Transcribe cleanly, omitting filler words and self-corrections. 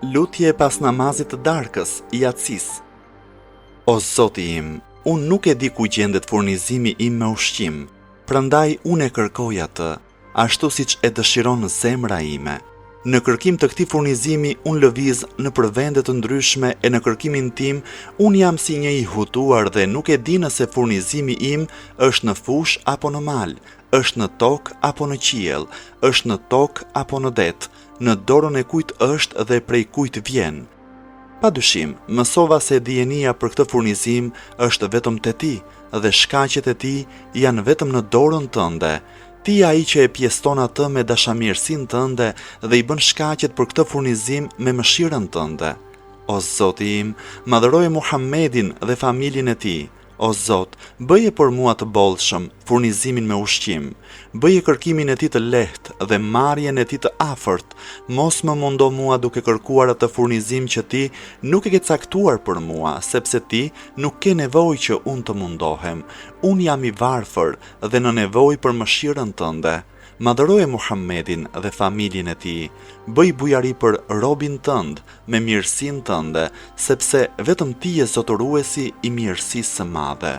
Lutje pas namazit të darkës, Yatsis. O Zoti im, unë nuk e di ku gjendet furnizimi im me ushqim, prandaj unë e kërkoj atë, ashtu siç e dëshiron zemra ime. Në kërkim të këtij furnizimi unë lëviz nëpër vende të ndryshme e në kërkimin tim unë jam si një i hutuar dhe nuk e di nëse furnizimi im është në fush apo në mal, është në tokë apo në qiell, është në tokë apo në det, në dorën e kujt është dhe prej kujt vjen. Padyshim, mësova se dijenia për këtë furnizim është vetëm te ti dhe shkaqet e tij janë vetëm në dorën tënde. Ti ai që e pjeston atë me dashamirësinë tënde dhe i bën shkaqet për këtë furnizim me mëshirën tënde. O Zoti im, madhëroje Muhammedin dhe familjen e tij. O Zot, bëje për mua të bollshëm furnizimin me ushqim, bëje kërkimin e tij të lehtë dhe marrjen e tij të afërt, mos më mundo mua duke kërkuar atë furnizim që ti nuk e ke caktuar për mua, sepse ti nuk ke nevojë që unë të mundohem. Unë jam i varfër dhe në nevojë për mëshirën tënde. Madhëroje Muhammedin dhe familjen e tij, bëj bujari për robin tënd me mirësinë tënde, sepse vetëm ti je zotëruesi i mirësisë së madhe.